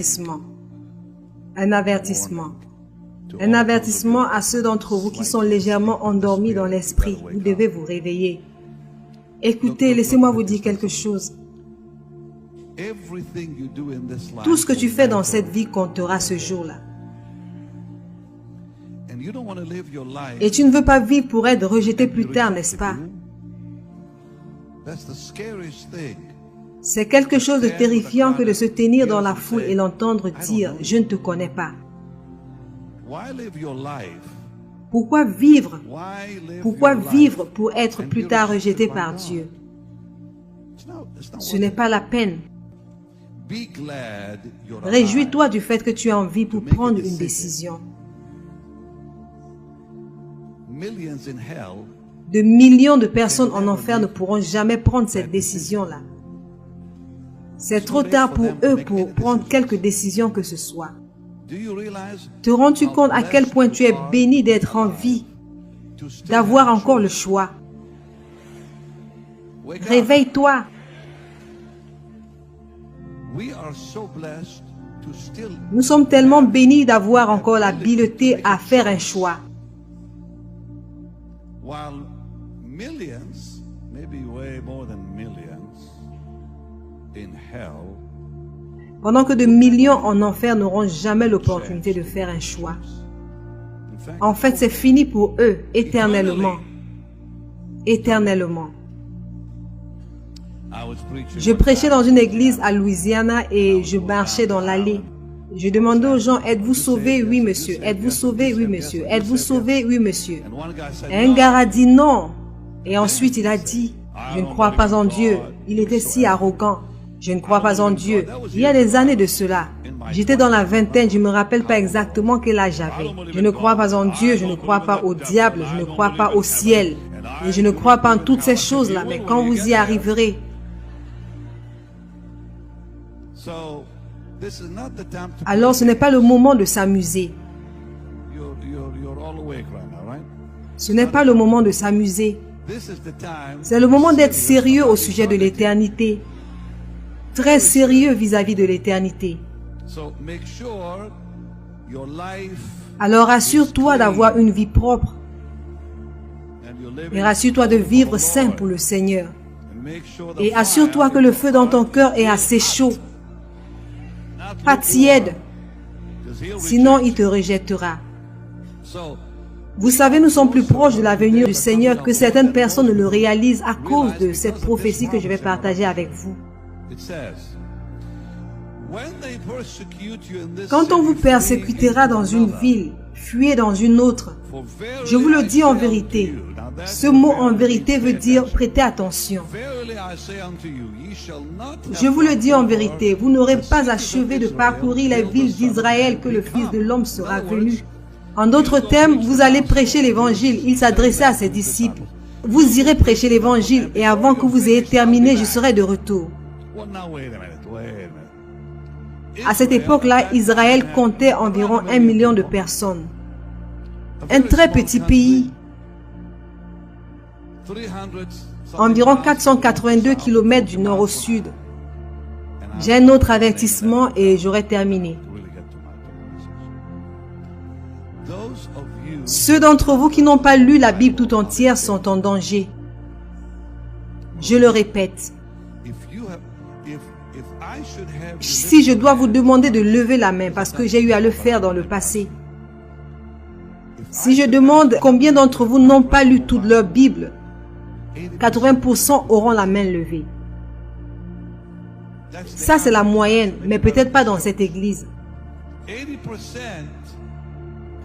avertissement. Un avertissement. Un avertissement à ceux d'entre vous qui sont légèrement endormis dans l'esprit. Vous devez vous réveiller. Écoutez, laissez-moi vous dire quelque chose. Tout ce que tu fais dans cette vie comptera ce jour-là. Et tu ne veux pas vivre pour être rejeté plus tard, n'est-ce pas? C'est quelque chose de terrifiant que de se tenir dans la foule et l'entendre dire « Je ne te connais pas ». Pourquoi vivre? Pourquoi vivre pour être plus tard rejeté par Dieu? Ce n'est pas la peine. Réjouis-toi du fait que tu as envie pour prendre une décision. De millions de personnes en enfer ne pourront jamais prendre cette décision-là. C'est trop tard pour eux pour prendre quelque décision que ce soit. Te rends-tu compte à quel point tu es béni d'être en vie, d'avoir encore le choix? Réveille-toi. Nous sommes tellement bénis d'avoir encore l'habileté à faire un choix. Pendant que de millions en enfer n'auront jamais l'opportunité de faire un choix. En fait, c'est fini pour eux, éternellement. Éternellement. Je prêchais dans une église à Louisiana et je marchais dans l'allée. Je demandais aux gens, êtes-vous sauvés? Oui, monsieur. Êtes-vous sauvés? Oui, monsieur. Êtes-vous sauvés? Oui, monsieur. Et un gars a dit non. Et ensuite, il a dit, je ne crois pas en Dieu. Il était si arrogant. Je ne crois pas en Dieu. Il y a des années de cela. J'étais dans la vingtaine, je ne me rappelle pas exactement quel âge j'avais. Je ne crois pas en Dieu, je ne crois pas au diable, je ne crois pas au ciel. Et je ne crois pas en toutes ces choses-là. Mais quand vous y arriverez, alors ce n'est pas le moment de s'amuser. Ce n'est pas le moment de s'amuser. C'est le moment d'être sérieux au sujet de l'éternité. Très sérieux vis-à-vis de l'éternité. Alors assure-toi d'avoir une vie propre. Et rassure-toi de vivre saint pour le Seigneur. Et assure-toi que le feu dans ton cœur est assez chaud. Pas tiède. Sinon, il te rejettera. Vous savez, nous sommes plus proches de la venue du Seigneur que certaines personnes ne le réalisent à cause de cette prophétie que je vais partager avec vous. Quand on vous persécutera dans une ville, fuyez dans une autre. Je vous le dis en vérité. Ce mot en vérité veut dire prêtez attention. Je vous le dis en vérité, vous n'aurez pas achevé de parcourir les villes d'Israël que le Fils de l'homme sera venu. En d'autres termes, vous allez prêcher l'évangile. Il s'adressait à ses disciples. Vous irez prêcher l'évangile et avant que vous ayez terminé, je serai de retour. À cette époque-là, Israël comptait environ 1 million de personnes. Un très petit pays. Environ 482 km du nord au sud. J'ai un autre avertissement et j'aurai terminé. Ceux d'entre vous qui n'ont pas lu la Bible tout entière sont en danger. Je le répète. Si je dois vous demander de lever la main parce que j'ai eu à le faire dans le passé. Si je demande combien d'entre vous n'ont pas lu toute leur Bible, 80% auront la main levée. Ça, c'est la moyenne, mais peut-être pas dans cette église.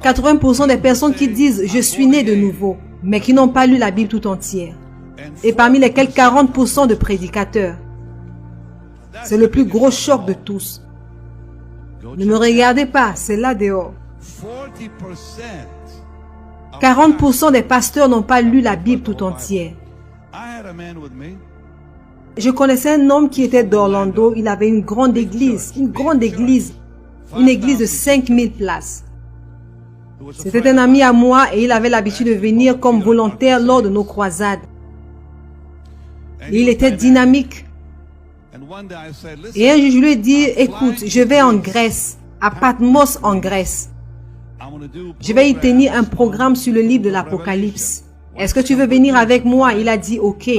80% des personnes qui disent « Je suis né de nouveau », mais qui n'ont pas lu la Bible tout entière. Et parmi lesquels 40% de prédicateurs. C'est le plus gros choc de tous. Ne me regardez pas, c'est là dehors. 40% des pasteurs n'ont pas lu la Bible tout entière. Je connaissais un homme qui était d'Orlando, il avait une grande église une église de 5000 places. C'était un ami à moi et il avait l'habitude de venir comme volontaire lors de nos croisades. Et il était dynamique. Et un jour, je lui ai dit, écoute, je vais en Grèce, à Patmos en Grèce. Je vais y tenir un programme sur le livre de l'Apocalypse. Est-ce que tu veux venir avec moi? Il a dit, ok.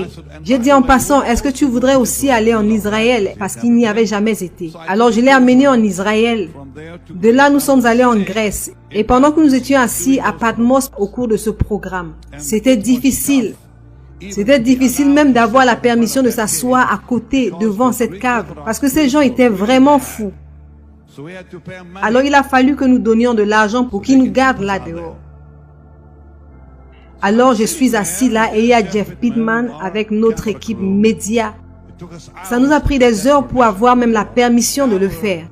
J'ai dit en passant, est-ce que tu voudrais aussi aller en Israël? Parce qu'il n'y avait jamais été. Alors je l'ai amené en Israël. De là, nous sommes allés en Grèce. Et pendant que nous étions assis à Patmos au cours de ce programme, c'était difficile. C'était difficile même d'avoir la permission de s'asseoir à côté, devant cette cave. Parce que ces gens étaient vraiment fous. Alors il a fallu que nous donnions de l'argent pour qu'ils nous gardent là dehors. Alors je suis assis là et il y a Jeff Pittman avec notre équipe média. Ça nous a pris des heures pour avoir même la permission de le faire.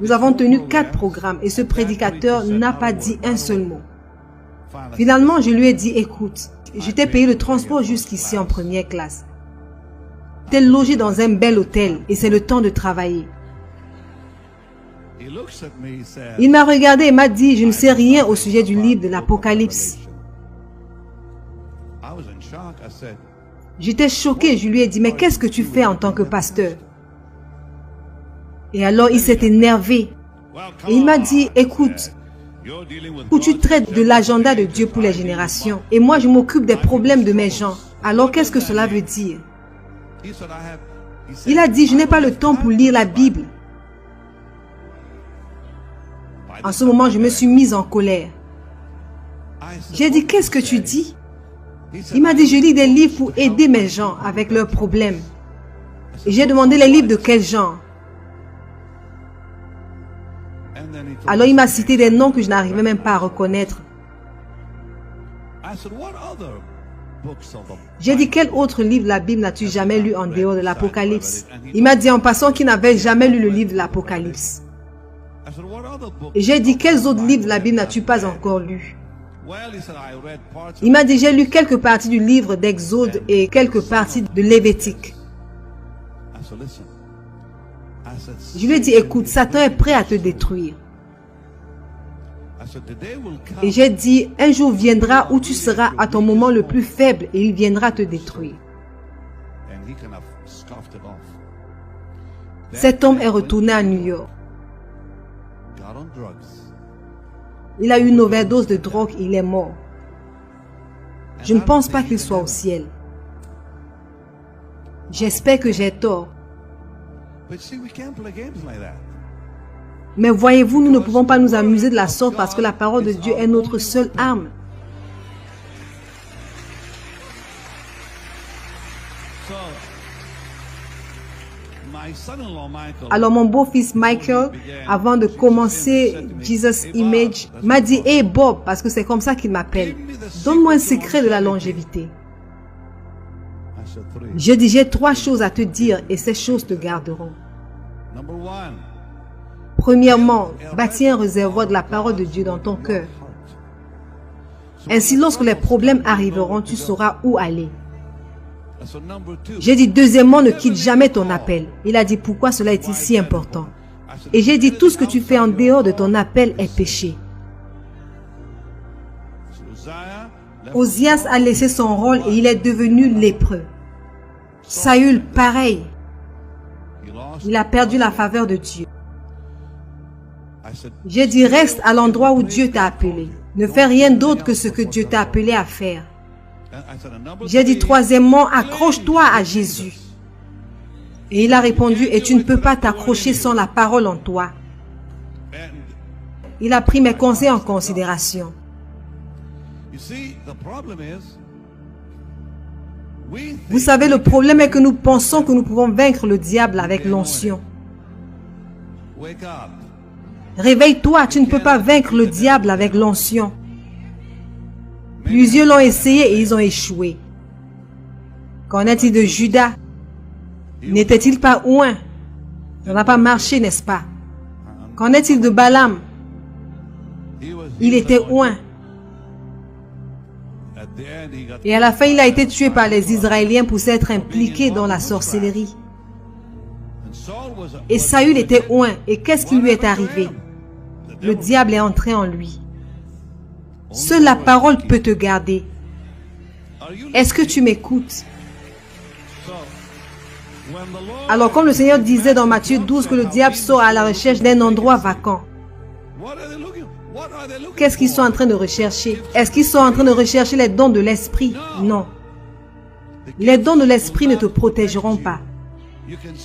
Nous avons tenu 4 programmes et ce prédicateur n'a pas dit un seul mot. Finalement, je lui ai dit, écoute, je t'ai payé le transport jusqu'ici en première classe. T'es logé dans un bel hôtel et c'est le temps de travailler. Il m'a regardé et m'a dit, je ne sais rien au sujet du livre de l'Apocalypse. J'étais choqué, je lui ai dit, mais qu'est-ce que tu fais en tant que pasteur? Et alors il s'est énervé. Et il m'a dit, écoute, où tu traites de l'agenda de Dieu pour les générations. Et moi, je m'occupe des problèmes de mes gens. Alors qu'est-ce que cela veut dire? Il a dit, je n'ai pas le temps pour lire la Bible. En ce moment, je me suis mise en colère. J'ai dit, qu'est-ce que tu dis? Il m'a dit, je lis des livres pour aider mes gens avec leurs problèmes. Et j'ai demandé les livres de quel genre? Alors il m'a cité des noms que je n'arrivais même pas à reconnaître. J'ai dit, quel autre livre de la Bible n'as-tu jamais lu en dehors de l'Apocalypse? Il m'a dit en passant qu'il n'avait jamais lu le livre de l'Apocalypse. Et j'ai dit, quels autres livres de la Bible n'as-tu pas encore lus? Il m'a dit, j'ai lu quelques parties du livre d'Exode et quelques parties de Lévitique. Je lui ai dit, écoute, Satan est prêt à te détruire. Et j'ai dit, un jour viendra où tu seras à ton moment le plus faible et il viendra te détruire. Cet homme est retourné à New York. Il a eu une overdose de drogue et il est mort. Je ne pense pas qu'il soit au ciel. J'espère que j'ai tort. Mais voyez-vous, nous ne pouvons pas nous amuser de la sorte parce que la parole de Dieu est notre seule arme. Alors mon beau-fils Michael, avant de commencer Jesus Image, m'a dit, hey Bob, parce que c'est comme ça qu'il m'appelle, donne-moi un secret de la longévité. Je dis, j'ai 3 choses à te dire et ces choses te garderont. Premièrement, bâtis un réservoir de la parole de Dieu dans ton cœur. Ainsi, lorsque les problèmes arriveront, tu sauras où aller. J'ai dit, deuxièmement, ne quitte jamais ton appel. Il a dit, pourquoi cela est-il si important? Et j'ai dit, tout ce que tu fais en dehors de ton appel est péché. Osias a laissé son rôle et il est devenu lépreux. Saül, pareil. Il a perdu la faveur de Dieu. J'ai dit, reste à l'endroit où Dieu t'a appelé. Ne fais rien d'autre que ce que Dieu t'a appelé à faire. J'ai dit, troisièmement, accroche-toi à Jésus. Et il a répondu, et tu ne peux pas t'accrocher sans la parole en toi. Il a pris mes conseils en considération. Vous savez, le problème est que nous pensons que nous pouvons vaincre le diable avec l'onction. Réveille-toi, tu ne peux pas vaincre le diable avec l'onction. Plusieurs l'ont essayé et ils ont échoué. Qu'en est-il de Judas? N'était-il pas oint? Ça n'a pas marché, n'est-ce pas? Qu'en est-il de Balaam? Il était oint. Et à la fin, il a été tué par les Israéliens pour s'être impliqué dans la sorcellerie. Et Saül était oint. Et qu'est-ce qui lui est arrivé? Le diable est entré en lui. Seule la parole peut te garder. Est-ce que tu m'écoutes? Alors comme le Seigneur disait dans Matthieu 12 que le diable sort à la recherche d'un endroit vacant. Qu'est-ce qu'ils sont en train de rechercher? Est-ce qu'ils sont en train de rechercher les dons de l'esprit? Non. Les dons de l'esprit ne te protégeront pas.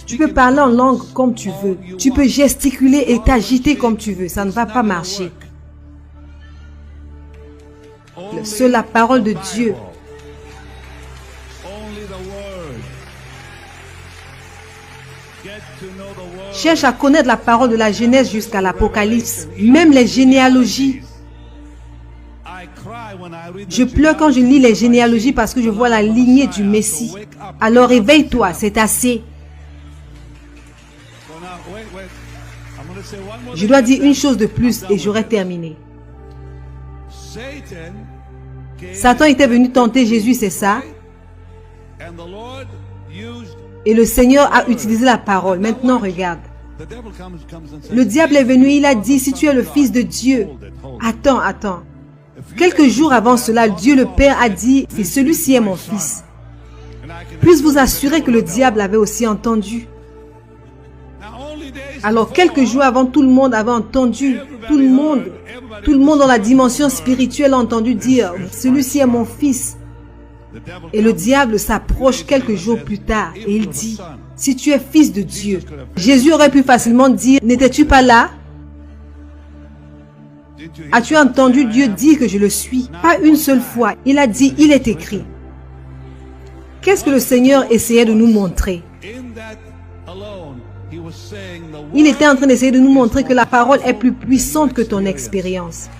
Tu peux parler en langue comme tu veux. Tu peux gesticuler et t'agiter comme tu veux. Ça ne va pas marcher. Seule la parole de Dieu. Cherche à connaître la parole de la Genèse jusqu'à l'Apocalypse. Même les généalogies. Je pleure quand je lis les généalogies parce que je vois la lignée du Messie. Alors réveille-toi, c'est assez. Je dois dire une chose de plus et j'aurai terminé. Satan était venu tenter Jésus, c'est ça? Et le Seigneur a utilisé la parole. Maintenant, regarde. Le diable est venu, il a dit, si tu es le Fils de Dieu. Attends. Quelques jours avant cela, Dieu le Père a dit, et celui-ci est mon Fils. Puis-je vous assurer que le diable avait aussi entendu? Alors, quelques jours avant, tout le monde avait entendu, tout le monde dans la dimension spirituelle a entendu dire, celui-ci est mon Fils. Et le diable s'approche quelques jours plus tard et il dit, si tu es fils de Dieu. Jésus aurait pu facilement dire, n'étais-tu pas là? As-tu entendu Dieu dire que je le suis? Pas une seule fois. Il a dit, il est écrit. Qu'est-ce que le Seigneur essayait de nous montrer? Il était en train d'essayer de nous montrer que la parole est plus puissante que ton expérience.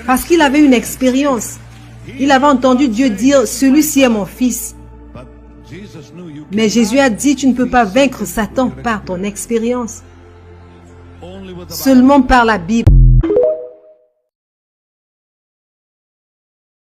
Parce qu'il avait une expérience. Il avait entendu Dieu dire, celui-ci est mon fils. Mais Jésus a dit, tu ne peux pas vaincre Satan par ton expérience. Seulement par la Bible.